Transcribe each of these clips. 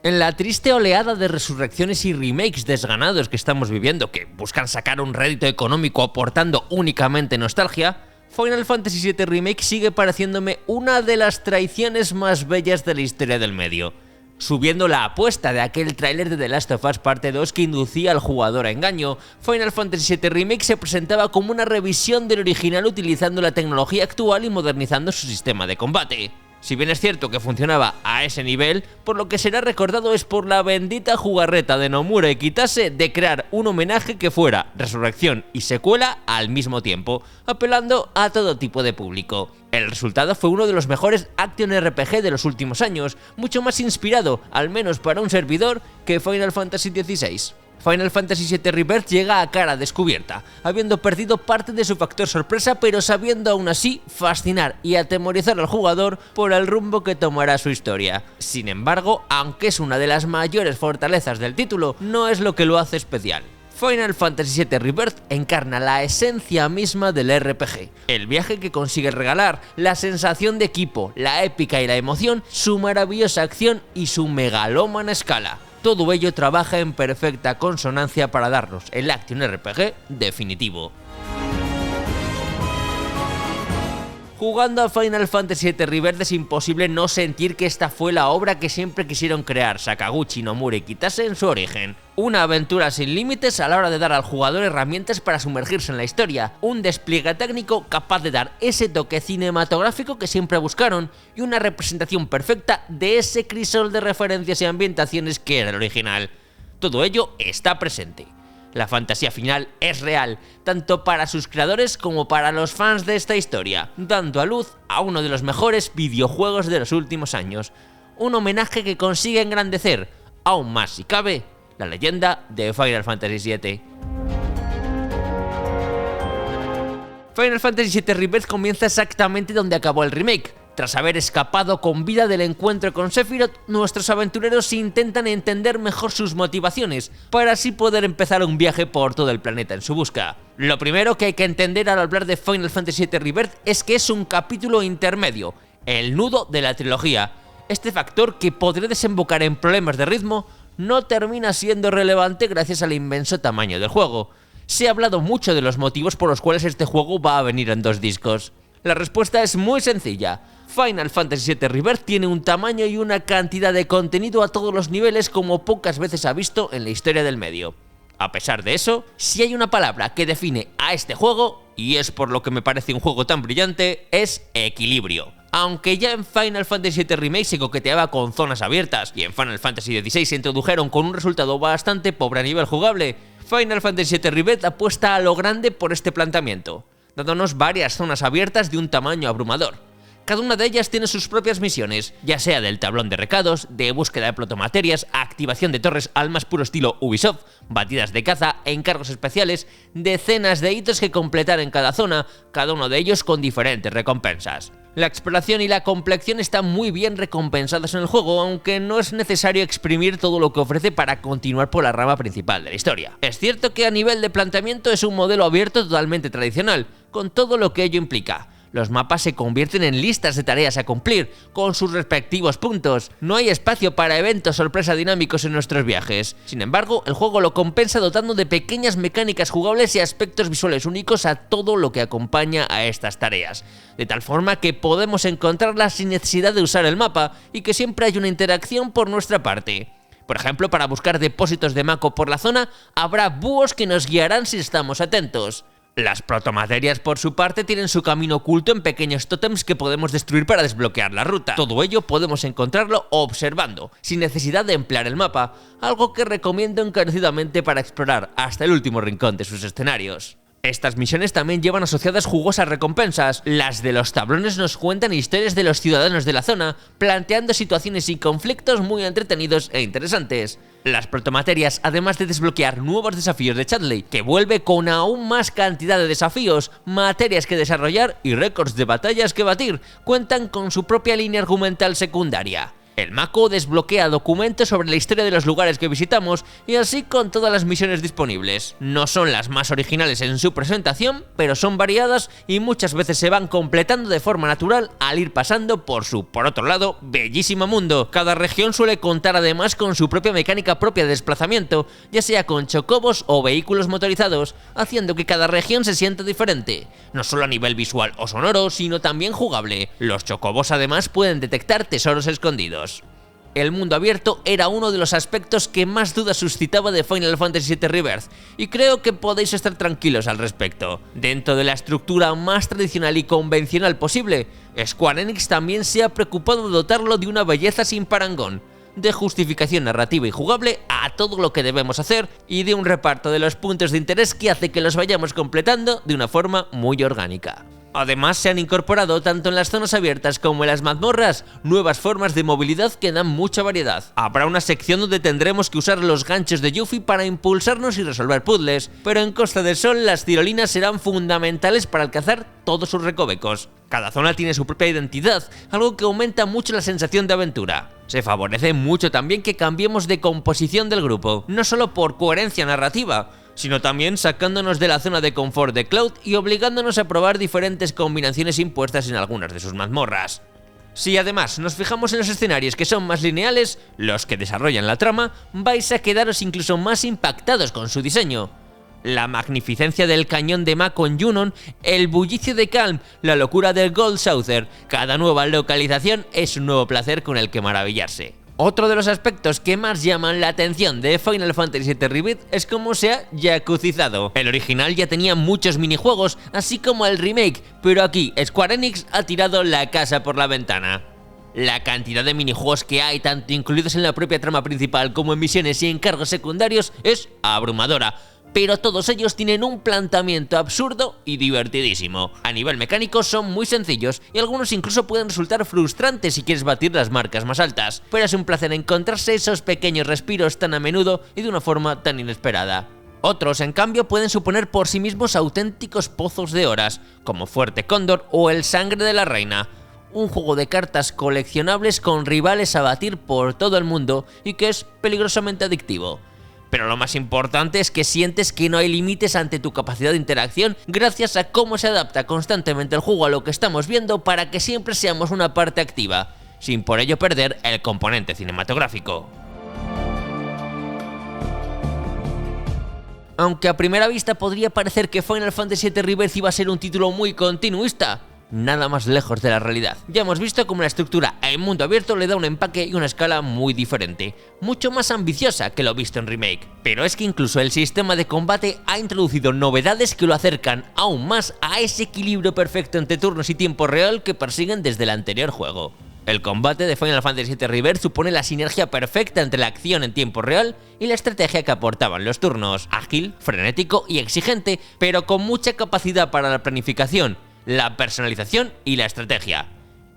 En la triste oleada de resurrecciones y remakes desganados que estamos viviendo, que buscan sacar un rédito económico aportando únicamente nostalgia, Final Fantasy VII Remake sigue pareciéndome una de las traiciones más bellas de la historia del medio, subiendo la apuesta de aquel tráiler de The Last of Us Parte 2 que inducía al jugador a engaño. Final Fantasy VII Remake se presentaba como una revisión del original utilizando la tecnología actual y modernizando su sistema de combate. Si bien es cierto que funcionaba a ese nivel, por lo que será recordado es por la bendita jugarreta de Nomura y Kitase de crear un homenaje que fuera resurrección y secuela al mismo tiempo, apelando a todo tipo de público. El resultado fue uno de los mejores Action RPG de los últimos años, mucho más inspirado, al menos para un servidor, que Final Fantasy XVI. Final Fantasy VII Rebirth llega a cara descubierta, habiendo perdido parte de su factor sorpresa, pero sabiendo aún así fascinar y atemorizar al jugador por el rumbo que tomará su historia. Sin embargo, aunque es una de las mayores fortalezas del título, no es lo que lo hace especial. Final Fantasy VII Rebirth encarna la esencia misma del RPG, el viaje que consigue regalar, la sensación de equipo, la épica y la emoción, su maravillosa acción y su megalómana escala. Todo ello trabaja en perfecta consonancia para darnos el Action RPG definitivo. Jugando a Final Fantasy VII Rebirth es imposible no sentir que esta fue la obra que siempre quisieron crear Sakaguchi, Nomura y Kitase en su origen. Una aventura sin límites a la hora de dar al jugador herramientas para sumergirse en la historia, un despliegue técnico capaz de dar ese toque cinematográfico que siempre buscaron y una representación perfecta de ese crisol de referencias y ambientaciones que era el original. Todo ello está presente. La fantasía final es real, tanto para sus creadores como para los fans de esta historia, dando a luz a uno de los mejores videojuegos de los últimos años. Un homenaje que consigue engrandecer, aún más si cabe, la leyenda de Final Fantasy VII. Final Fantasy VII Rebirth comienza exactamente donde acabó el remake. Tras haber escapado con vida del encuentro con Sephiroth, nuestros aventureros intentan entender mejor sus motivaciones, para así poder empezar un viaje por todo el planeta en su busca. Lo primero que hay que entender al hablar de Final Fantasy VII Rebirth es que es un capítulo intermedio, el nudo de la trilogía. Este factor, que podría desembocar en problemas de ritmo, no termina siendo relevante gracias al inmenso tamaño del juego. Se ha hablado mucho de los motivos por los cuales este juego va a venir en 2 discos. La respuesta es muy sencilla. Final Fantasy VII Rebirth tiene un tamaño y una cantidad de contenido a todos los niveles como pocas veces ha visto en la historia del medio. A pesar de eso, si hay una palabra que define a este juego, y es por lo que me parece un juego tan brillante, es equilibrio. Aunque ya en Final Fantasy VII Remake se coqueteaba con zonas abiertas, y en Final Fantasy XVI se introdujeron con un resultado bastante pobre a nivel jugable, Final Fantasy VII Rebirth apuesta a lo grande por este planteamiento, dándonos varias zonas abiertas de un tamaño abrumador. Cada una de ellas tiene sus propias misiones, ya sea del tablón de recados, de búsqueda de protomaterias, activación de torres al más puro estilo Ubisoft, batidas de caza, encargos especiales, decenas de hitos que completar en cada zona, cada uno de ellos con diferentes recompensas. La exploración y la complexión están muy bien recompensadas en el juego, aunque no es necesario exprimir todo lo que ofrece para continuar por la rama principal de la historia. Es cierto que a nivel de planteamiento es un modelo abierto totalmente tradicional, con todo lo que ello implica. Los mapas se convierten en listas de tareas a cumplir, con sus respectivos puntos. No hay espacio para eventos sorpresa dinámicos en nuestros viajes. Sin embargo, el juego lo compensa dotando de pequeñas mecánicas jugables y aspectos visuales únicos a todo lo que acompaña a estas tareas. De tal forma que podemos encontrarlas sin necesidad de usar el mapa y que siempre hay una interacción por nuestra parte. Por ejemplo, para buscar depósitos de Mako por la zona, habrá búhos que nos guiarán si estamos atentos. Las protomaterias, por su parte, tienen su camino oculto en pequeños tótems que podemos destruir para desbloquear la ruta. Todo ello podemos encontrarlo observando, sin necesidad de emplear el mapa, algo que recomiendo encarecidamente para explorar hasta el último rincón de sus escenarios. Estas misiones también llevan asociadas jugosas recompensas. Las de los tablones nos cuentan historias de los ciudadanos de la zona, planteando situaciones y conflictos muy entretenidos e interesantes. Las protomaterias, además de desbloquear nuevos desafíos de Chadley, que vuelve con aún más cantidad de desafíos, materias que desarrollar y récords de batallas que batir, cuentan con su propia línea argumental secundaria. El Mako desbloquea documentos sobre la historia de los lugares que visitamos y así con todas las misiones disponibles. No son las más originales en su presentación, pero son variadas y muchas veces se van completando de forma natural al ir pasando por su, por otro lado, bellísimo mundo. Cada región suele contar además con su propia mecánica propia de desplazamiento, ya sea con chocobos o vehículos motorizados, haciendo que cada región se sienta diferente, no solo a nivel visual o sonoro, sino también jugable. Los chocobos además pueden detectar tesoros escondidos. El mundo abierto era uno de los aspectos que más dudas suscitaba de Final Fantasy VII Rebirth, y creo que podéis estar tranquilos al respecto. Dentro de la estructura más tradicional y convencional posible, Square Enix también se ha preocupado de dotarlo de una belleza sin parangón, de justificación narrativa y jugable a todo lo que debemos hacer, y de un reparto de los puntos de interés que hace que los vayamos completando de una forma muy orgánica. Además, se han incorporado tanto en las zonas abiertas como en las mazmorras nuevas formas de movilidad que dan mucha variedad. Habrá una sección donde tendremos que usar los ganchos de Yuffie para impulsarnos y resolver puzzles, pero en Costa del Sol las tirolinas serán fundamentales para alcanzar todos sus recovecos. Cada zona tiene su propia identidad, algo que aumenta mucho la sensación de aventura. Se favorece mucho también que cambiemos de composición del grupo, no solo por coherencia narrativa, sino también sacándonos de la zona de confort de Cloud y obligándonos a probar diferentes combinaciones impuestas en algunas de sus mazmorras. Si además nos fijamos en los escenarios que son más lineales, los que desarrollan la trama, vais a quedaros incluso más impactados con su diseño. La magnificencia del cañón de Mako en Junon, el bullicio de Calm, la locura del Gold Saucer, cada nueva localización es un nuevo placer con el que maravillarse. Otro de los aspectos que más llaman la atención de Final Fantasy VII Rebirth es cómo se ha yakucizado. El original ya tenía muchos minijuegos, así como el remake, pero aquí Square Enix ha tirado la casa por la ventana. La cantidad de minijuegos que hay, tanto incluidos en la propia trama principal como en misiones y encargos secundarios, es abrumadora. Pero todos ellos tienen un planteamiento absurdo y divertidísimo. A nivel mecánico son muy sencillos y algunos incluso pueden resultar frustrantes si quieres batir las marcas más altas, pero es un placer encontrarse esos pequeños respiros tan a menudo y de una forma tan inesperada. Otros, en cambio, pueden suponer por sí mismos auténticos pozos de horas, como Fuerte Cóndor o El Sangre de la Reina, un juego de cartas coleccionables con rivales a batir por todo el mundo y que es peligrosamente adictivo. Pero lo más importante es que sientes que no hay límites ante tu capacidad de interacción gracias a cómo se adapta constantemente el juego a lo que estamos viendo para que siempre seamos una parte activa, sin por ello perder el componente cinematográfico. Aunque a primera vista podría parecer que Final Fantasy VII Rebirth iba a ser un título muy continuista, nada más lejos de la realidad. Ya hemos visto cómo la estructura en mundo abierto le da un empaque y una escala muy diferente, mucho más ambiciosa que lo visto en Remake. Pero es que incluso el sistema de combate ha introducido novedades que lo acercan aún más a ese equilibrio perfecto entre turnos y tiempo real que persiguen desde el anterior juego. El combate de Final Fantasy VII Rebirth supone la sinergia perfecta entre la acción en tiempo real y la estrategia que aportaban los turnos, ágil, frenético y exigente, pero con mucha capacidad para la planificación, la personalización y la estrategia.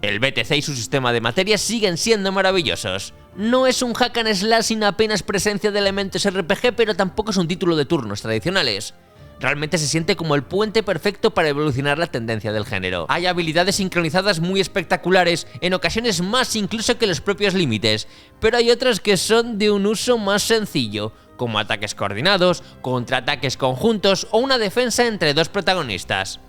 El BTC y su sistema de materias siguen siendo maravillosos. No es un hack and slash sin apenas presencia de elementos RPG, pero tampoco es un título de turnos tradicionales. Realmente se siente como el puente perfecto para evolucionar la tendencia del género. Hay habilidades sincronizadas muy espectaculares, en ocasiones más incluso que los propios límites, pero hay otras que son de un uso más sencillo, como ataques coordinados, contraataques conjuntos o una defensa entre dos protagonistas.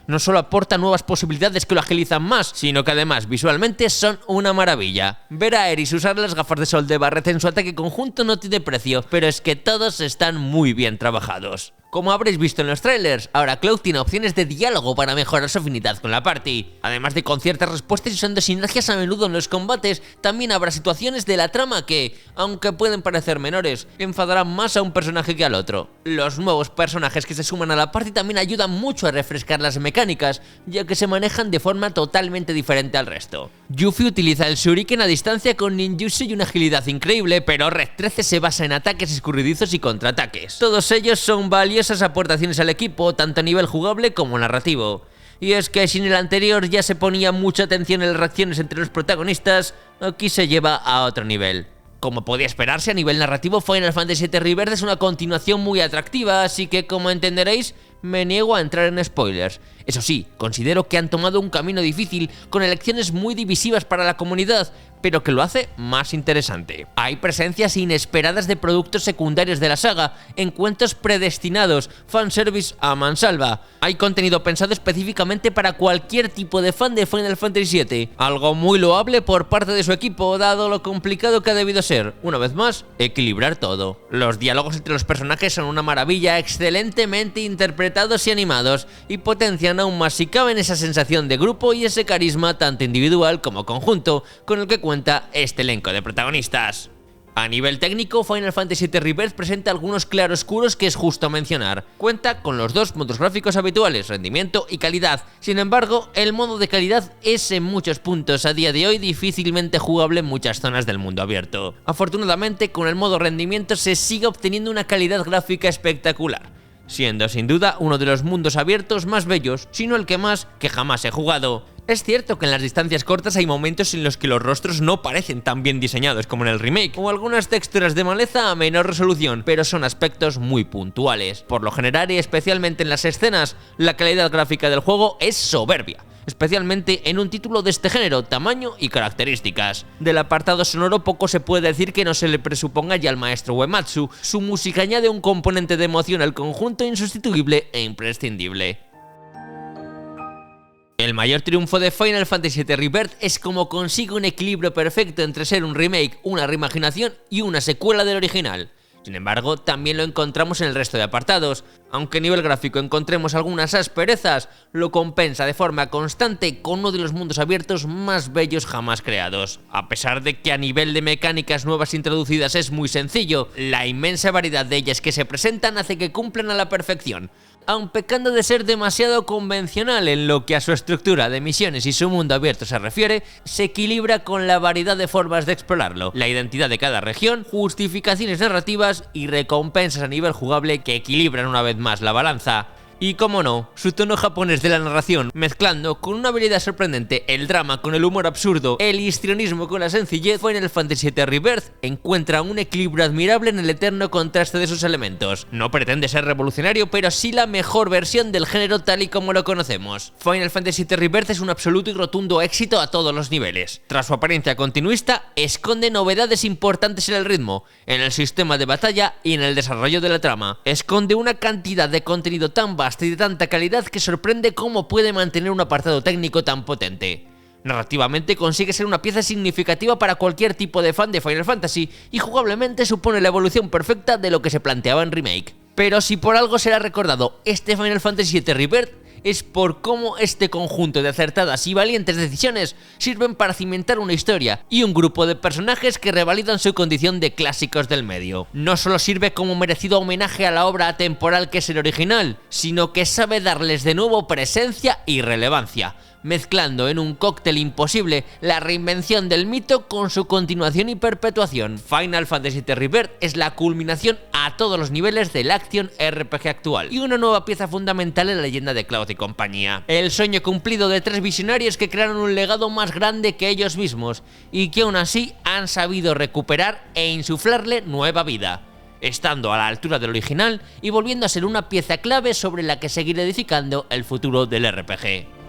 No solo aporta nuevas posibilidades que lo agilizan más, sino que además visualmente son una maravilla. Ver a Aeris usar las gafas de sol de Barret en su ataque conjunto no tiene precio, pero es que todos están muy bien trabajados. Como habréis visto en los trailers, ahora Cloud tiene opciones de diálogo para mejorar su afinidad con la party. Además de con ciertas respuestas y usando sinergias a menudo en los combates, también habrá situaciones de la trama que, aunque pueden parecer menores, enfadarán más a un personaje que al otro. Los nuevos personajes que se suman a la party también ayudan mucho a refrescar las mecánicas, ya que se manejan de forma totalmente diferente al resto. Yuffie utiliza el shuriken a distancia con ninjutsu y una agilidad increíble, pero Red 13 se basa en ataques escurridizos y contraataques. Todos ellos son valiosas aportaciones al equipo, tanto a nivel jugable como narrativo. Y es que si en el anterior ya se ponía mucha atención en las reacciones entre los protagonistas, aquí se lleva a otro nivel. Como podía esperarse, a nivel narrativo, Final Fantasy VII Rebirth es una continuación muy atractiva, así que, como entenderéis, me niego a entrar en spoilers. Eso sí, considero que han tomado un camino difícil, con elecciones muy divisivas para la comunidad, pero que lo hace más interesante. Hay presencias inesperadas de productos secundarios de la saga, encuentros predestinados, fanservice a mansalva. Hay contenido pensado específicamente para cualquier tipo de fan de Final Fantasy VII, algo muy loable por parte de su equipo, dado lo complicado que ha debido ser, una vez más, equilibrar todo. Los diálogos entre los personajes son una maravilla, excelentemente interpretados y animados, y potencian aún más si caben esa sensación de grupo y ese carisma tanto individual como conjunto con el que cuenta este elenco de protagonistas. A nivel técnico, Final Fantasy VII Rebirth presenta algunos claroscuros que es justo mencionar. Cuenta con los dos modos gráficos habituales, rendimiento y calidad. Sin embargo, el modo de calidad es en muchos puntos a día de hoy difícilmente jugable en muchas zonas del mundo abierto. Afortunadamente, con el modo rendimiento se sigue obteniendo una calidad gráfica espectacular, siendo sin duda uno de los mundos abiertos más bellos, si no el que más, que jamás he jugado. Es cierto que en las distancias cortas hay momentos en los que los rostros no parecen tan bien diseñados como en el remake, o algunas texturas de maleza a menor resolución, pero son aspectos muy puntuales. Por lo general y especialmente en las escenas, la calidad gráfica del juego es soberbia, especialmente en un título de este género, tamaño y características. Del apartado sonoro poco se puede decir que no se le presuponga ya al maestro Uematsu. Su música añade un componente de emoción al conjunto insustituible e imprescindible. El mayor triunfo de Final Fantasy VII Rebirth es cómo consigue un equilibrio perfecto entre ser un remake, una reimaginación y una secuela del original. Sin embargo, también lo encontramos en el resto de apartados. Aunque a nivel gráfico encontremos algunas asperezas, lo compensa de forma constante con uno de los mundos abiertos más bellos jamás creados. A pesar de que a nivel de mecánicas nuevas introducidas es muy sencillo, la inmensa variedad de ellas que se presentan hace que cumplan a la perfección, aun pecando de ser demasiado convencional en lo que a su estructura de misiones y su mundo abierto se refiere. Se equilibra con la variedad de formas de explorarlo, la identidad de cada región, justificaciones narrativas y recompensas a nivel jugable que equilibran una vez más la balanza. Y como no, su tono japonés de la narración, mezclando con una habilidad sorprendente el drama con el humor absurdo, el histrionismo con la sencillez, Final Fantasy VII Rebirth encuentra un equilibrio admirable en el eterno contraste de sus elementos. No pretende ser revolucionario, pero sí la mejor versión del género tal y como lo conocemos. Final Fantasy VII Rebirth es un absoluto y rotundo éxito a todos los niveles. Tras su apariencia continuista, esconde novedades importantes en el ritmo, en el sistema de batalla y en el desarrollo de la trama. Esconde una cantidad de contenido tan vasta y de tanta calidad que sorprende cómo puede mantener un apartado técnico tan potente. Narrativamente consigue ser una pieza significativa para cualquier tipo de fan de Final Fantasy y jugablemente supone la evolución perfecta de lo que se planteaba en Remake. Pero si por algo será recordado este Final Fantasy VII Rebirth, es por cómo este conjunto de acertadas y valientes decisiones sirven para cimentar una historia y un grupo de personajes que revalidan su condición de clásicos del medio. No solo sirve como merecido homenaje a la obra atemporal que es el original, sino que sabe darles de nuevo presencia y relevancia, mezclando en un cóctel imposible la reinvención del mito con su continuación y perpetuación. Final Fantasy VII Rebirth es la culminación a todos los niveles del Action RPG actual y una nueva pieza fundamental en la leyenda de Cloud y compañía. El sueño cumplido de tres visionarios que crearon un legado más grande que ellos mismos y que aún así han sabido recuperar e insuflarle nueva vida, estando a la altura del original y volviendo a ser una pieza clave sobre la que seguir edificando el futuro del RPG.